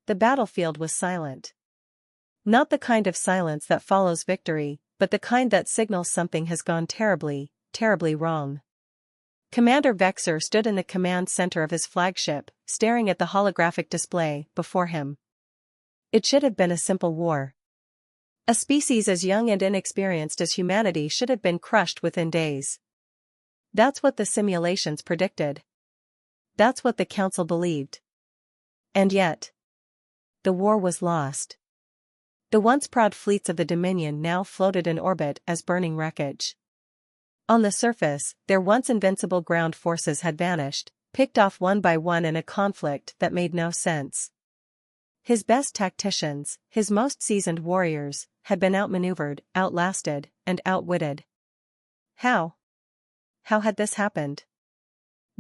The battlefield was silent. Not the kind of silence that follows victory, but the kind that signals something has gone terribly, terribly wrong. Commander Vexer stood in the command center of his flagship, staring at the holographic display before him. It should have been a simple war. A species as young and inexperienced as humanity should have been crushed within days. That's what the simulations predicted. That's what the Council believed. And yet, the war was lost. The once proud fleets of the Dominion now floated in orbit as burning wreckage. On the surface, their once invincible ground forces had vanished, picked off one by one in a conflict that made no sense. His best tacticians, his most seasoned warriors, had been outmaneuvered, outlasted, and outwitted. How? How had this happened?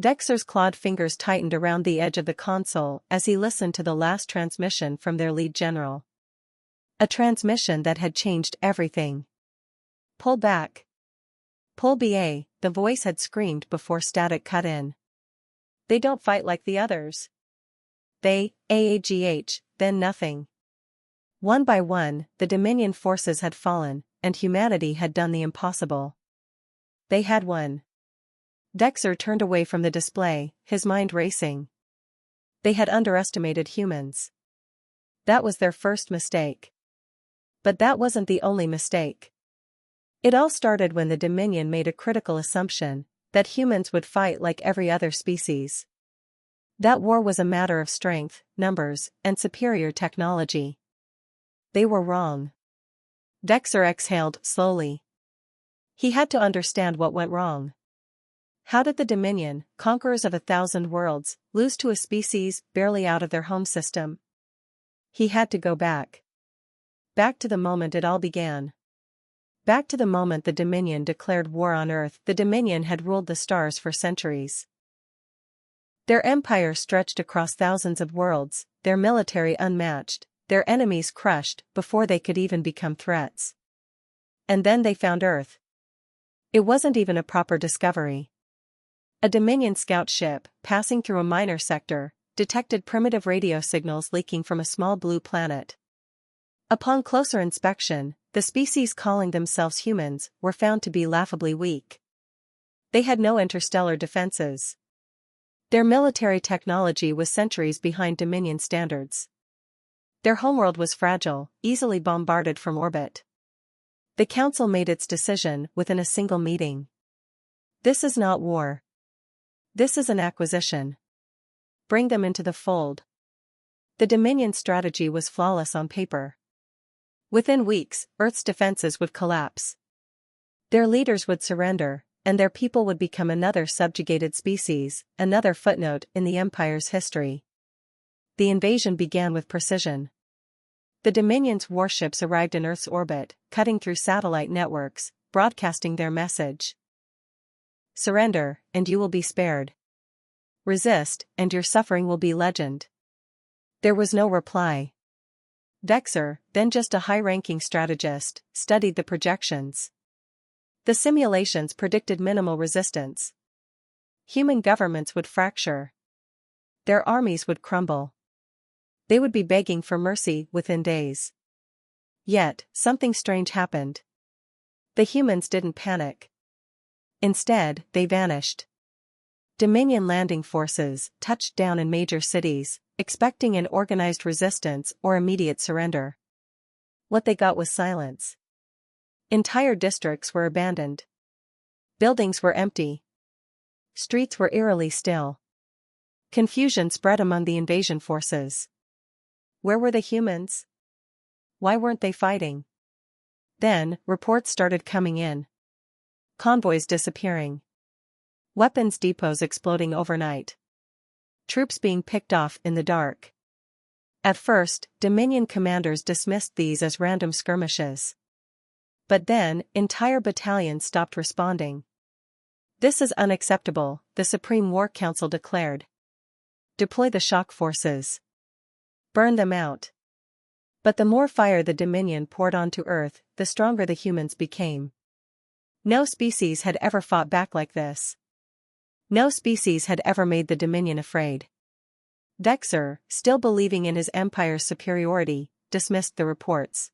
Vexer's clawed fingers tightened around the edge of the console as he listened to the last transmission from their lead general. A transmission that had changed everything. Pull back. Pull BA, the voice had screamed before static cut in. They don't fight like the others. They, AAGH, then nothing. One by one, the Dominion forces had fallen, and humanity had done the impossible. They had won. Vexer turned away from the display, his mind racing. They had underestimated humans. That was their first mistake. But that wasn't the only mistake. It all started when the Dominion made a critical assumption that humans would fight like every other species. That war was a matter of strength, numbers, and superior technology. They were wrong. Vexer exhaled slowly. He had to understand what went wrong. How did the Dominion, conquerors of 1,000 worlds, lose to a species barely out of their home system? He had to go back. Back to the moment it all began. Back to the moment the Dominion declared war on Earth. The Dominion had ruled the stars for centuries. Their empire stretched across thousands of worlds, their military unmatched, their enemies crushed before they could even become threats. And then they found Earth. It wasn't even a proper discovery. A Dominion scout ship, passing through a minor sector, detected primitive radio signals leaking from a small blue planet. Upon closer inspection, the species calling themselves humans were found to be laughably weak. They had no interstellar defenses. Their military technology was centuries behind Dominion standards. Their homeworld was fragile, easily bombarded from orbit. The Council made its decision within a single meeting. This is not war. This is an acquisition. Bring them into the fold. The Dominion strategy was flawless on paper. Within weeks, Earth's defenses would collapse. Their leaders would surrender, and their people would become another subjugated species, another footnote in the Empire's history. The invasion began with precision. The Dominion's warships arrived in Earth's orbit, cutting through satellite networks, broadcasting their message. Surrender, and you will be spared. Resist, and your suffering will be legend. There was no reply. Vexer, then just a high-ranking strategist, studied the projections. The simulations predicted minimal resistance. Human governments would fracture. Their armies would crumble. They would be begging for mercy within days. Yet, something strange happened. The humans didn't panic. Instead, they vanished. Dominion landing forces touched down in major cities, expecting an organized resistance or immediate surrender. What they got was silence. Entire districts were abandoned. Buildings were empty. Streets were eerily still. Confusion spread among the invasion forces. Where were the humans? Why weren't they fighting? Then, reports started coming in. Convoys disappearing. Weapons depots exploding overnight. Troops being picked off in the dark. At first, Dominion commanders dismissed these as random skirmishes. But then, entire battalions stopped responding. This is unacceptable, the Supreme War Council declared. Deploy the shock forces. Burn them out. But the more fire the Dominion poured onto Earth, the stronger the humans became. No species had ever fought back like this. No species had ever made the Dominion afraid. Vexer, still believing in his empire's superiority, dismissed the reports.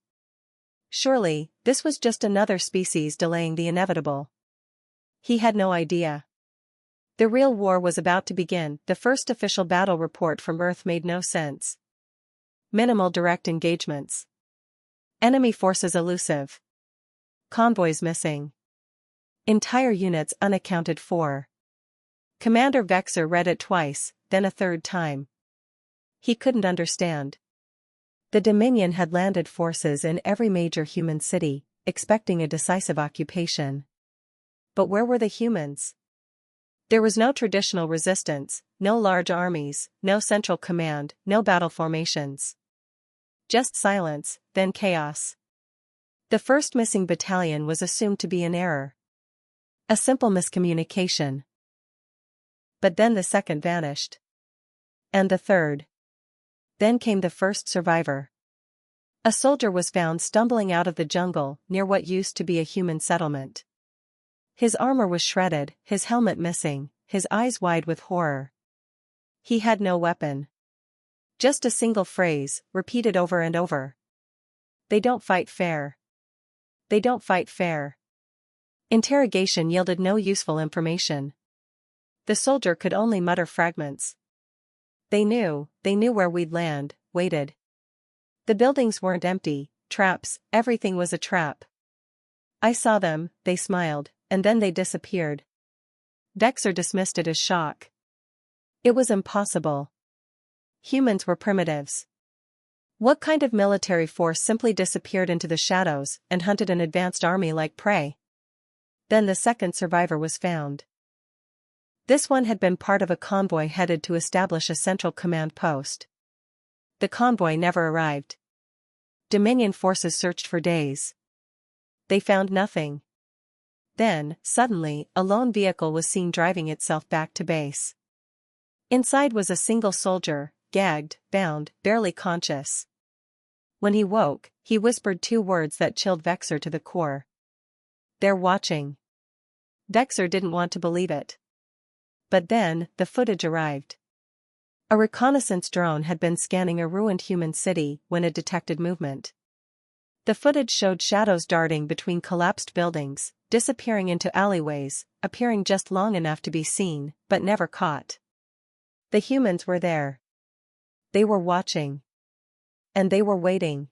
Surely, this was just another species delaying the inevitable. He had no idea. The real war was about to begin. The first official battle report from Earth made no sense. Minimal direct engagements. Enemy forces elusive. Convoys missing. Entire units unaccounted for. Commander Vexer read it twice, then a third time. He couldn't understand. The Dominion had landed forces in every major human city, expecting a decisive occupation. But where were the humans? There was no traditional resistance, no large armies, no central command, no battle formations. Just silence, then chaos. The first missing battalion was assumed to be an error. A simple miscommunication. But then the second vanished. And the third. Then came the first survivor. A soldier was found stumbling out of the jungle near what used to be a human settlement. His armor was shredded, his helmet missing, his eyes wide with horror. He had no weapon. Just a single phrase, repeated over and over. They don't fight fair. They don't fight fair. Interrogation yielded no useful information. The soldier could only mutter fragments. They knew where we'd land, waited. The buildings weren't empty, traps, everything was a trap. I saw them, they smiled, and then they disappeared. Vexer dismissed it as shock. It was impossible. Humans were primitives. What kind of military force simply disappeared into the shadows and hunted an advanced army like prey? Then the second survivor was found. This one had been part of a convoy headed to establish a central command post. The convoy never arrived. Dominion forces searched for days. They found nothing. Then, suddenly, a lone vehicle was seen driving itself back to base. Inside was a single soldier, gagged, bound, barely conscious. When he woke, he whispered two words that chilled Vexer to the core. "They're watching." Vexer didn't want to believe it. But then, the footage arrived. A reconnaissance drone had been scanning a ruined human city when it detected movement. The footage showed shadows darting between collapsed buildings, disappearing into alleyways, appearing just long enough to be seen, but never caught. The humans were there. They were watching. And they were waiting.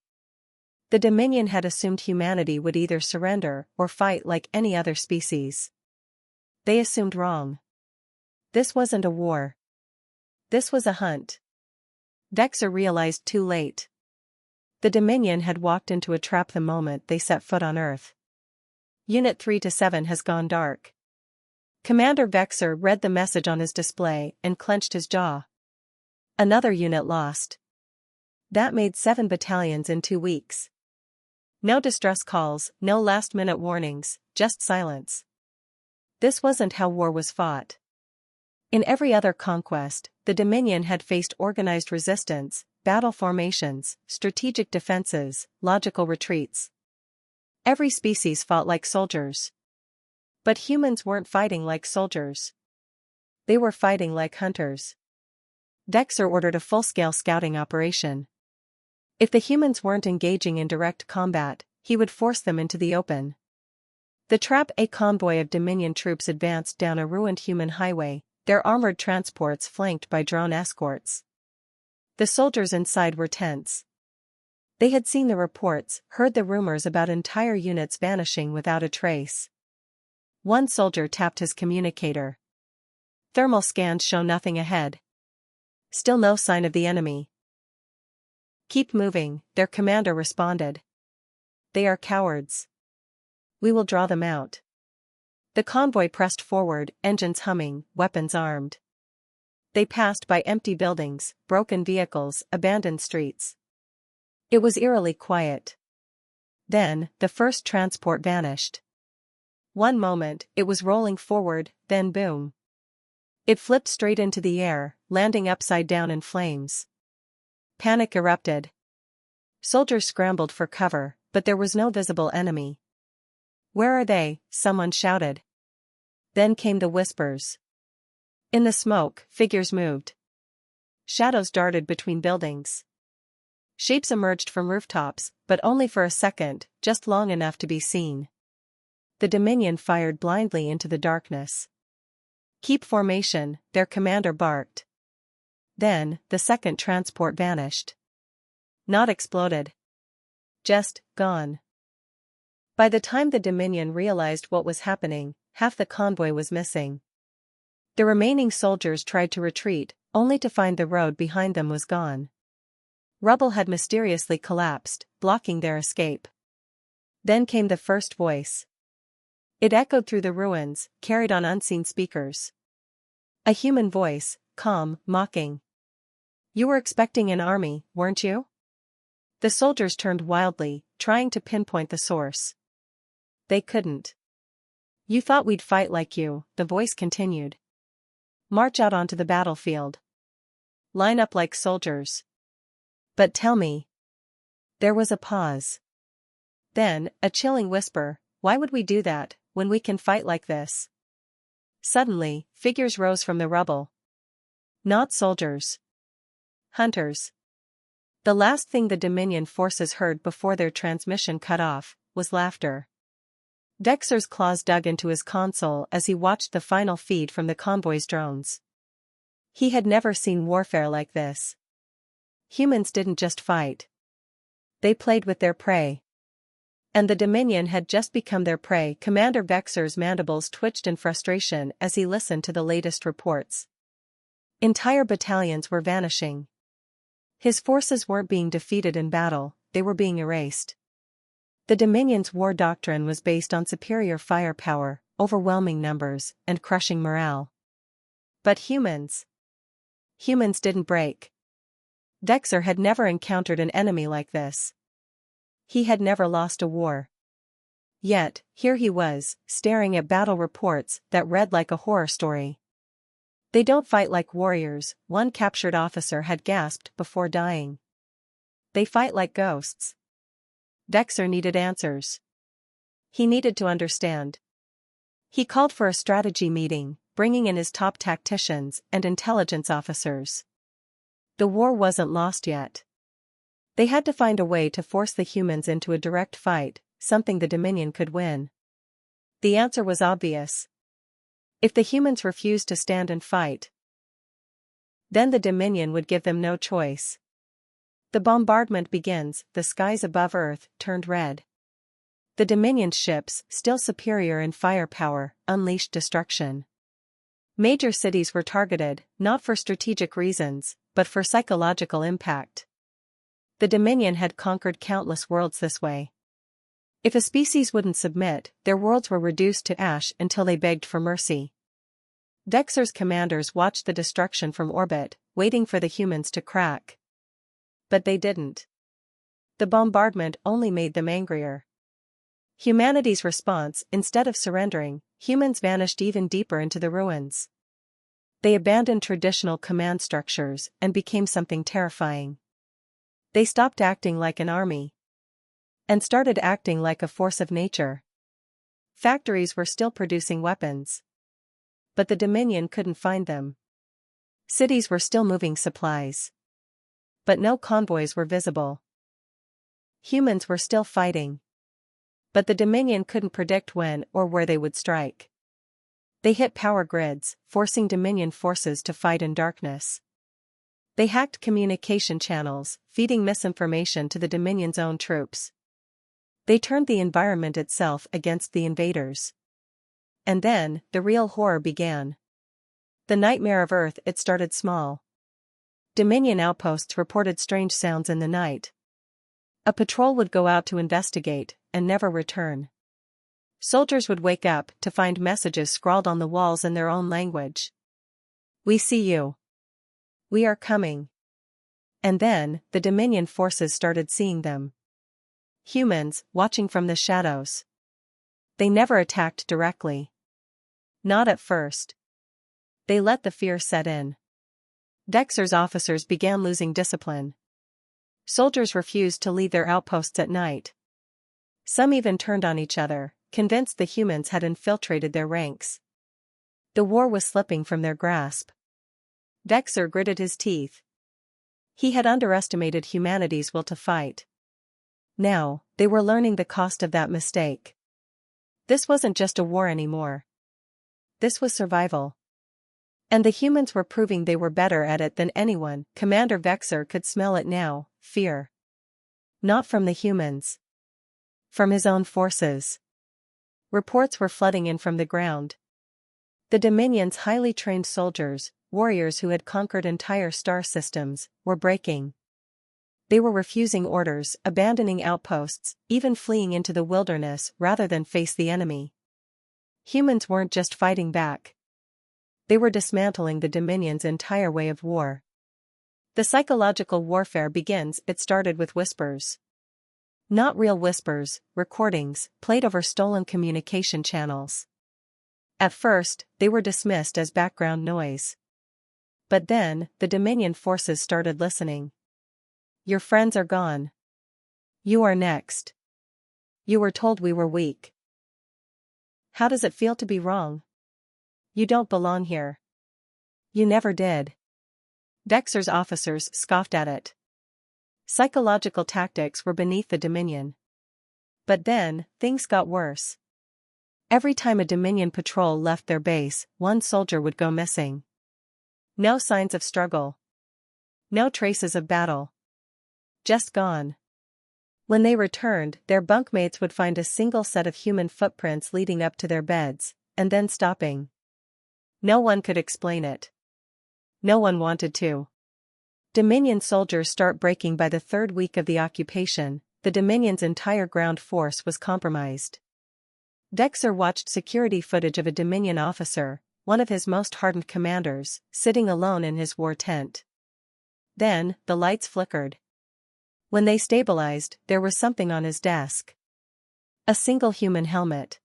The Dominion had assumed humanity would either surrender or fight like any other species. They assumed wrong. This wasn't a war. This was a hunt. Vexer realized too late. The Dominion had walked into a trap the moment they set foot on Earth. Unit 3-7 has gone dark. Commander Vexer read the message on his display and clenched his jaw. Another unit lost. That made 7 battalions in 2 weeks. No distress calls, no last-minute warnings, just silence. This wasn't how war was fought. In every other conquest, the Dominion had faced organized resistance, battle formations, strategic defenses, logical retreats. Every species fought like soldiers. But humans weren't fighting like soldiers. They were fighting like hunters. Vexer ordered a full-scale scouting operation. If the humans weren't engaging in direct combat, he would force them into the open. The Trap A convoy of Dominion troops advanced down a ruined human highway, their armored transports flanked by drone escorts. The soldiers inside were tense. They had seen the reports, heard the rumors about entire units vanishing without a trace. One soldier tapped his communicator. Thermal scans show nothing ahead. Still no sign of the enemy. "Keep moving," their commander responded. "They are cowards. We will draw them out." The convoy pressed forward, engines humming, weapons armed. They passed by empty buildings, broken vehicles, abandoned streets. It was eerily quiet. Then, the first transport vanished. One moment, it was rolling forward, then boom. It flipped straight into the air, landing upside down in flames. Panic erupted. Soldiers scrambled for cover, but there was no visible enemy. "Where are they?" someone shouted. Then came the whispers. In the smoke, figures moved. Shadows darted between buildings. Shapes emerged from rooftops, but only for a second, just long enough to be seen. The Dominion fired blindly into the darkness. "Keep formation," their commander barked. Then, the second transport vanished. Not exploded. Just gone. By the time the Dominion realized what was happening, half the convoy was missing. The remaining soldiers tried to retreat, only to find the road behind them was gone. Rubble had mysteriously collapsed, blocking their escape. Then came the first voice. It echoed through the ruins, carried on unseen speakers. A human voice, calm, mocking. "You were expecting an army, weren't you?" The soldiers turned wildly, trying to pinpoint the source. They couldn't. "You thought we'd fight like you," the voice continued. "March out onto the battlefield. Line up like soldiers. But tell me." There was a pause. Then, a chilling whisper, "Why would we do that, when we can fight like this?" Suddenly, figures rose from the rubble. Not soldiers. Hunters. The last thing the Dominion forces heard before their transmission cut off, was laughter. Dexter's claws dug into his console as he watched the final feed from the convoy's drones. He had never seen warfare like this. Humans didn't just fight. They played with their prey. And the Dominion had just become their prey. Commander Vexer's mandibles twitched in frustration as he listened to the latest reports. Entire battalions were vanishing. His forces weren't being defeated in battle, they were being erased. The Dominion's war doctrine was based on superior firepower, overwhelming numbers, and crushing morale. But humans didn't break. Dexter had never encountered an enemy like this. He had never lost a war. Yet, here he was, staring at battle reports that read like a horror story. "They don't fight like warriors," one captured officer had gasped before dying. "They fight like ghosts." Dexter needed answers. He needed to understand. He called for a strategy meeting, bringing in his top tacticians and intelligence officers. The war wasn't lost yet. They had to find a way to force the humans into a direct fight, something the Dominion could win. The answer was obvious. If the humans refused to stand and fight, then the Dominion would give them no choice. The bombardment begins. The skies above Earth turned red. The Dominion's ships, still superior in firepower, unleashed destruction. Major cities were targeted, not for strategic reasons, but for psychological impact. The Dominion had conquered countless worlds this way. If a species wouldn't submit, their worlds were reduced to ash until they begged for mercy. Dexter's commanders watched the destruction from orbit, waiting for the humans to crack. But they didn't. The bombardment only made them angrier. Humanity's response, instead of surrendering, humans vanished even deeper into the ruins. They abandoned traditional command structures and became something terrifying. They stopped acting like an army and started acting like a force of nature. Factories were still producing weapons, but the Dominion couldn't find them. Cities were still moving supplies, but no convoys were visible. Humans were still fighting, but the Dominion couldn't predict when or where they would strike. They hit power grids, forcing Dominion forces to fight in darkness. They hacked communication channels, feeding misinformation to the Dominion's own troops. They turned the environment itself against the invaders. And then, the real horror began. The nightmare of Earth. It started small. Dominion outposts reported strange sounds in the night. A patrol would go out to investigate, and never return. Soldiers would wake up to find messages scrawled on the walls in their own language. "We see you. We are coming." And then, the Dominion forces started seeing them. Humans, watching from the shadows. They never attacked directly. Not at first. They let the fear set in. Dexter's officers began losing discipline. Soldiers refused to leave their outposts at night. Some even turned on each other, convinced the humans had infiltrated their ranks. The war was slipping from their grasp. Dexter gritted his teeth. He had underestimated humanity's will to fight. Now, they were learning the cost of that mistake. This wasn't just a war anymore. This was survival. And the humans were proving they were better at it than anyone. Commander Vexer could smell it now, fear. Not from the humans. From his own forces. Reports were flooding in from the ground. The Dominion's highly trained soldiers, warriors who had conquered entire star systems, were breaking. They were refusing orders, abandoning outposts, even fleeing into the wilderness rather than face the enemy. Humans weren't just fighting back. They were dismantling the Dominion's entire way of war. The psychological warfare begins. It started with whispers. Not real whispers, recordings, played over stolen communication channels. At first, they were dismissed as background noise. But then, the Dominion forces started listening. Your friends are gone. You are next. You were told we were weak. How does it feel to be wrong? You don't belong here. You never did. Vexer's officers scoffed at it. Psychological tactics were beneath the Dominion. But then, things got worse. Every time a Dominion patrol left their base, one soldier would go missing. No signs of struggle. No traces of battle. Just gone. When they returned, their bunkmates would find a single set of human footprints leading up to their beds, and then stopping. No one could explain it. No one wanted to. Dominion soldiers start breaking. By the third week of the occupation, the Dominion's entire ground force was compromised. Vexer watched security footage of a Dominion officer, one of his most hardened commanders, sitting alone in his war tent. Then, the lights flickered. When they stabilized, there was something on his desk. A single human helmet.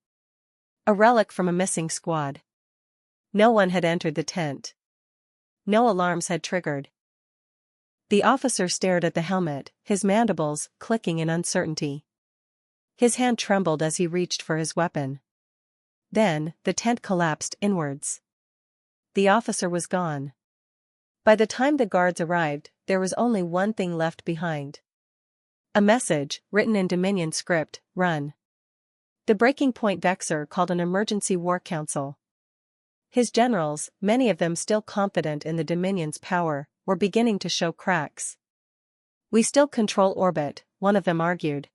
A relic from a missing squad. No one had entered the tent. No alarms had triggered. The officer stared at the helmet, his mandibles clicking in uncertainty. His hand trembled as he reached for his weapon. Then, the tent collapsed inwards. The officer was gone. By the time the guards arrived, there was only one thing left behind. A message, written in Dominion script, run. The breaking point. Vexer called an emergency war council. His generals, many of them still confident in the Dominion's power, were beginning to show cracks. We still control orbit, one of them argued.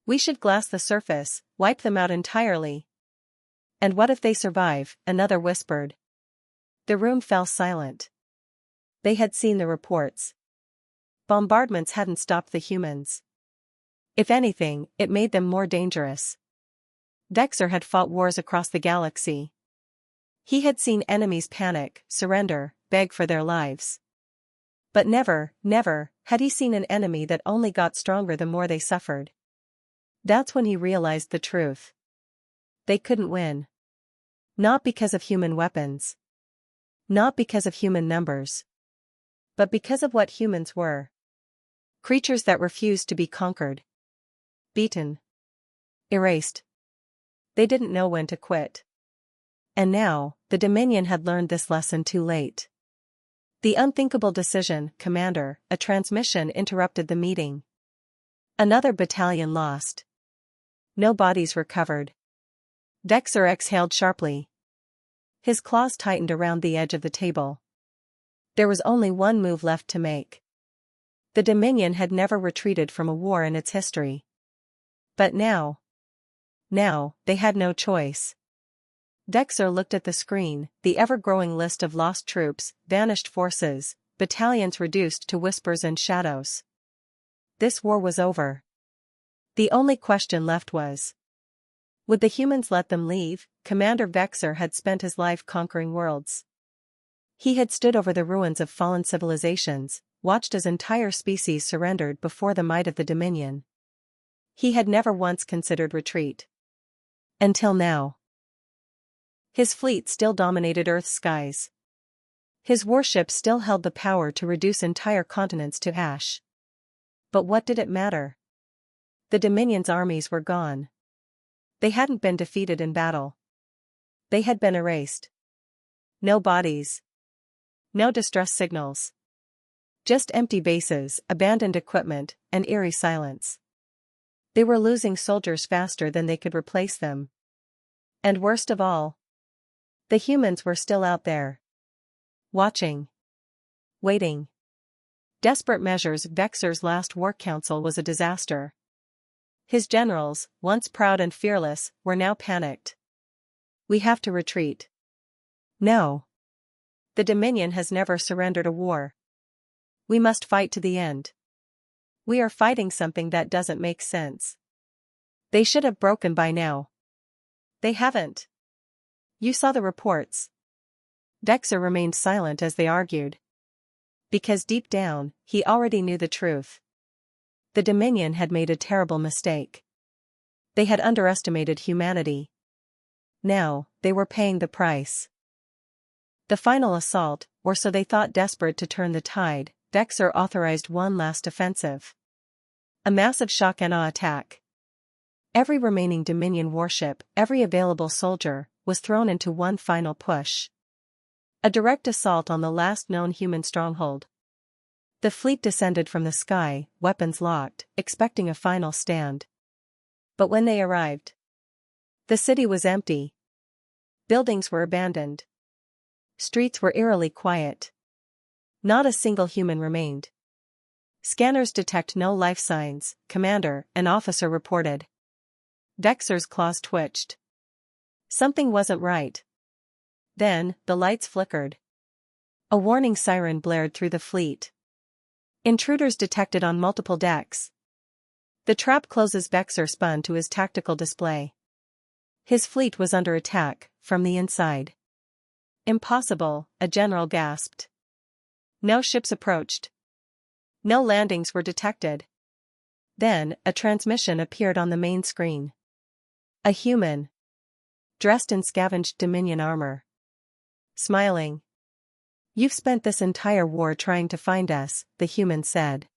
We should glass the surface, wipe them out entirely. And what if they survive? Another whispered. The room fell silent. They had seen the reports. Bombardments hadn't stopped the humans. If anything, it made them more dangerous. Vexer had fought wars across the galaxy. He had seen enemies panic, surrender, beg for their lives. But never, never, had he seen an enemy that only got stronger the more they suffered. That's when he realized the truth. They couldn't win. Not because of human weapons. Not because of human numbers. But because of what humans were. Creatures that refused to be conquered. Beaten. Erased. They didn't know when to quit. And now, the Dominion had learned this lesson too late. The unthinkable decision, Commander, a transmission interrupted the meeting. Another battalion lost. No bodies recovered. Vexer exhaled sharply. His claws tightened around the edge of the table. There was only one move left to make. The Dominion had never retreated from a war in its history. But now, they had no choice. Vexer looked at the screen, the ever-growing list of lost troops, vanished forces, battalions reduced to whispers and shadows. This war was over. The only question left was, would the humans let them leave? Commander Vexer had spent his life conquering worlds. He had stood over the ruins of fallen civilizations, watched as entire species surrendered before the might of the Dominion. He had never once considered retreat. Until now. His fleet still dominated Earth's skies. His warships still held the power to reduce entire continents to ash. But what did it matter? The Dominion's armies were gone. They hadn't been defeated in battle. They had been erased. No bodies. No distress signals. Just empty bases, abandoned equipment, and eerie silence. They were losing soldiers faster than they could replace them. And worst of all, the humans were still out there. Watching. Waiting. Desperate measures. Vexor's last war council was a disaster. His generals, once proud and fearless, were now panicked. We have to retreat. No. The Dominion has never surrendered a war. We must fight to the end. We are fighting something that doesn't make sense. They should have broken by now. They haven't. You saw the reports. Vexor remained silent as they argued. Because deep down, he already knew the truth. The Dominion had made a terrible mistake. They had underestimated humanity. Now, they were paying the price. The final assault, or so they thought. Desperate to turn the tide, Vexor authorized one last offensive. A massive shock and awe attack. Every remaining Dominion warship, every available soldier, was thrown into one final push. A direct assault on the last known human stronghold. The fleet descended from the sky, weapons locked, expecting a final stand. But when they arrived, the city was empty. Buildings were abandoned. Streets were eerily quiet. Not a single human remained. Scanners detect no life signs, Commander, an officer reported. Vexor's claws twitched. Something wasn't right. Then, the lights flickered. A warning siren blared through the fleet. Intruders detected on multiple decks. The trap closes. Vexor spun to his tactical display. His fleet was under attack, from the inside. Impossible, a general gasped. No ships approached. No landings were detected. Then, a transmission appeared on the main screen. A human. Dressed in scavenged Dominion armor. Smiling. You've spent this entire war trying to find us, the human said.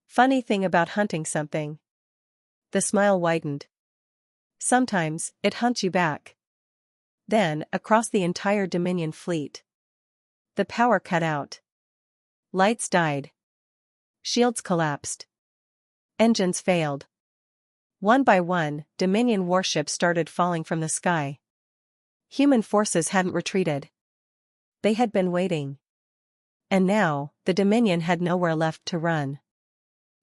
Funny thing about hunting something. The smile widened. Sometimes, it hunts you back. Then, across the entire Dominion fleet. The power cut out. Lights died. Shields collapsed. Engines failed. One by one, Dominion warships started falling from the sky. Human forces hadn't retreated. They had been waiting. And now, the Dominion had nowhere left to run.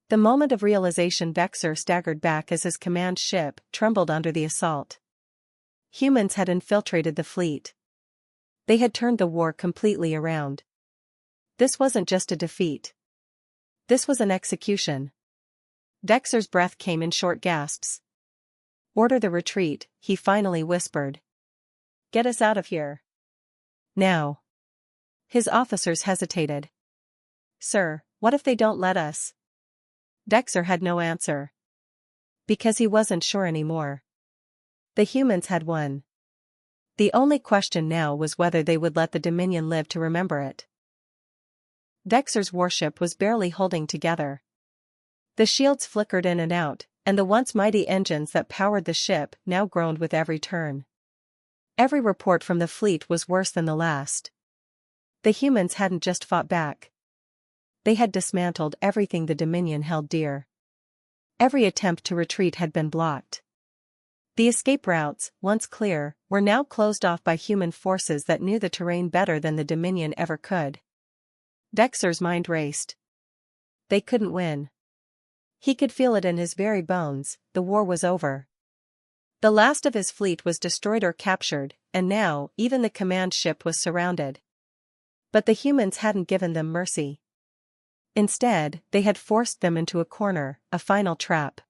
The moment of realization. Vexor staggered back as his command ship trembled under the assault. Humans had infiltrated the fleet. They had turned the war completely around. This wasn't just a defeat. This was an execution. Vexor's breath came in short gasps. Order the retreat, he finally whispered. Get us out of here. Now. His officers hesitated. Sir, what if they don't let us? Vexor had no answer. Because he wasn't sure anymore. The humans had won. The only question now was whether they would let the Dominion live to remember it. Vexor's warship was barely holding together. The shields flickered in and out, and the once mighty engines that powered the ship now groaned with every turn. Every report from the fleet was worse than the last. The humans hadn't just fought back. They had dismantled everything the Dominion held dear. Every attempt to retreat had been blocked. The escape routes, once clear, were now closed off by human forces that knew the terrain better than the Dominion ever could. Vexor's mind raced. They couldn't win. He could feel it in his very bones. The war was over. The last of his fleet was destroyed or captured, and now, even the command ship was surrounded. But the humans hadn't given them mercy. Instead, they had forced them into a corner, a final trap.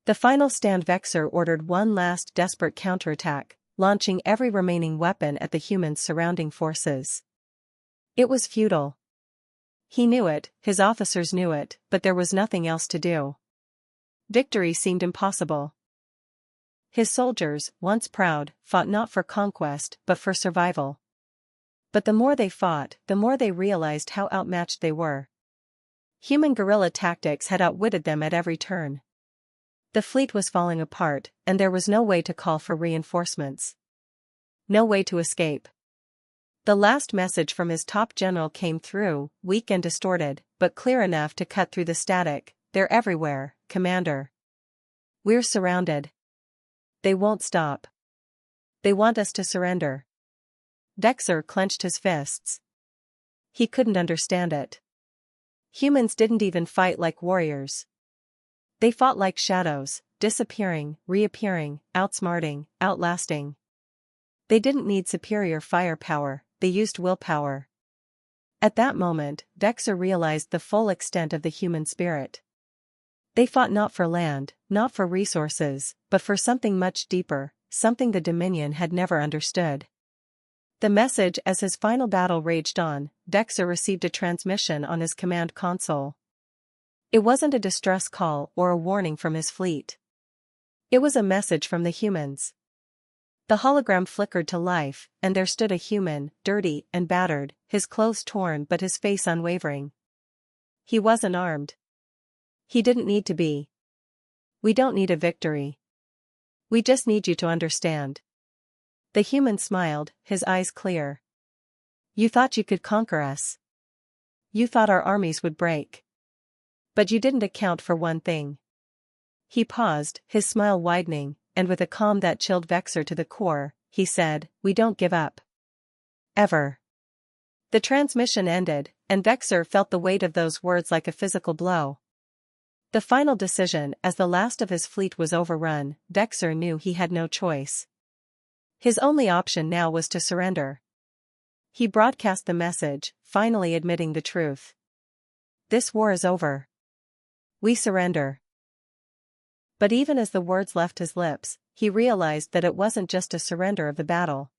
The final stand. Vexor ordered one last desperate counterattack, launching every remaining weapon at the humans' surrounding forces. It was futile. He knew it, his officers knew it, but there was nothing else to do. Victory seemed impossible. His soldiers, once proud, fought not for conquest but for survival. But the more they fought, the more they realized how outmatched they were. Human guerrilla tactics had outwitted them at every turn. The fleet was falling apart, and there was no way to call for reinforcements. No way to escape. The last message from his top general came through, weak and distorted, but clear enough to cut through the static. "They're everywhere, Commander. We're surrounded. They won't stop. They want us to surrender." Vexor clenched his fists. He couldn't understand it. Humans didn't even fight like warriors. They fought like shadows, disappearing, reappearing, outsmarting, outlasting. They didn't need superior firepower, they used willpower. At that moment, Vexor realized the full extent of the human spirit. They fought not for land, not for resources, but for something much deeper, something the Dominion had never understood. The message. As his final battle raged on, Vexor received a transmission on his command console. It wasn't a distress call or a warning from his fleet. It was a message from the humans. The hologram flickered to life, and there stood a human, dirty and battered, his clothes torn but his face unwavering. He wasn't armed. He didn't need to be. "We don't need a victory. We just need you to understand." The human smiled, his eyes clear. "You thought you could conquer us. You thought our armies would break. But you didn't account for one thing." He paused, his smile widening, and with a calm that chilled Vexor to the core, he said, "We don't give up. Ever." The transmission ended, and Vexor felt the weight of those words like a physical blow. The final decision. As the last of his fleet was overrun, Vexor knew he had no choice. His only option now was to surrender. He broadcast the message, finally admitting the truth. "This war is over. We surrender." But even as the words left his lips, he realized that it wasn't just a surrender of the battle.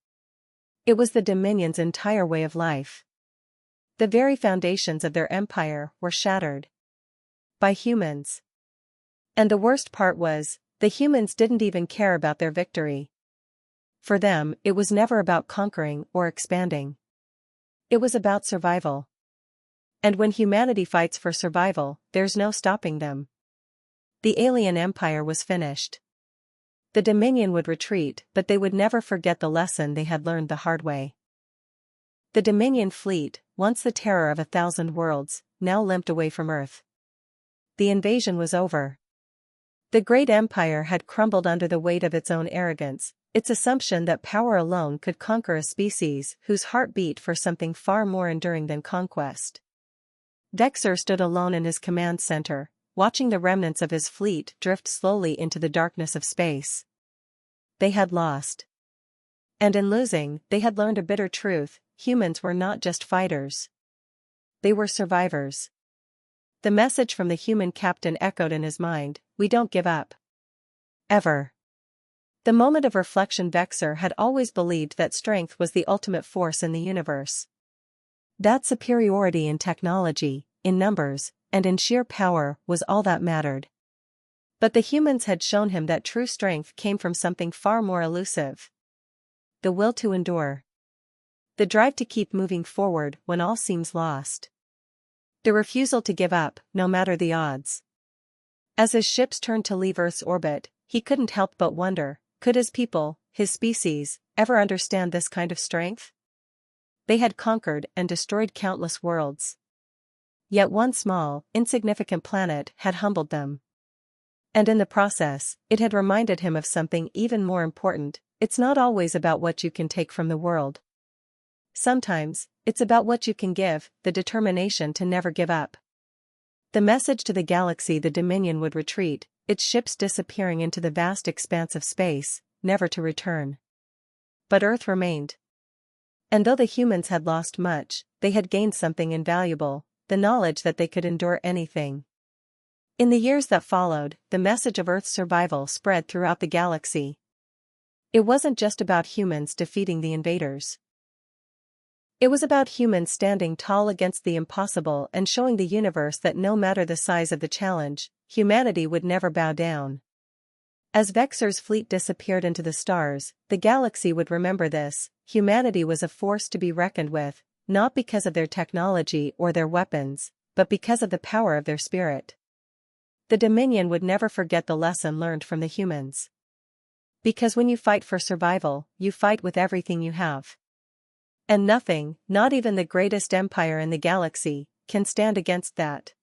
It was the Dominion's entire way of life. The very foundations of their empire were shattered. By humans. And the worst part was, the humans didn't even care about their victory. For them, it was never about conquering or expanding. It was about survival. And when humanity fights for survival, there's no stopping them. The alien empire was finished. The Dominion would retreat, but they would never forget the lesson they had learned the hard way. The Dominion fleet, once the terror of 1,000 worlds, now limped away from Earth. The invasion was over. The great empire had crumbled under the weight of its own arrogance, its assumption that power alone could conquer a species whose heart beat for something far more enduring than conquest. Vexor stood alone in his command center, watching the remnants of his fleet drift slowly into the darkness of space. They had lost. And in losing, they had learned a bitter truth: humans were not just fighters. They were survivors. The message from the human captain echoed in his mind: "We don't give up. Ever." The moment of reflection. Vexor had always believed that strength was the ultimate force in the universe. That superiority in technology, in numbers, and in sheer power was all that mattered. But the humans had shown him that true strength came from something far more elusive. The will to endure. The drive to keep moving forward when all seems lost. The refusal to give up, no matter the odds. As his ships turned to leave Earth's orbit, he couldn't help but wonder, could his people, his species, ever understand this kind of strength? They had conquered and destroyed countless worlds. Yet one small, insignificant planet had humbled them. And in the process, it had reminded him of something even more important: it's not always about what you can take from the world. Sometimes, it's about what you can give, the determination to never give up. The message to the galaxy: the Dominion would retreat, its ships disappearing into the vast expanse of space, never to return. But Earth remained. And though the humans had lost much, they had gained something invaluable: the knowledge that they could endure anything. In the years that followed, the message of Earth's survival spread throughout the galaxy. It wasn't just about humans defeating the invaders. It was about humans standing tall against the impossible and showing the universe that no matter the size of the challenge, humanity would never bow down. As Vexor's fleet disappeared into the stars, the galaxy would remember this: humanity was a force to be reckoned with, not because of their technology or their weapons, but because of the power of their spirit. The Dominion would never forget the lesson learned from the humans. Because when you fight for survival, you fight with everything you have. And nothing, not even the greatest empire in the galaxy, can stand against that.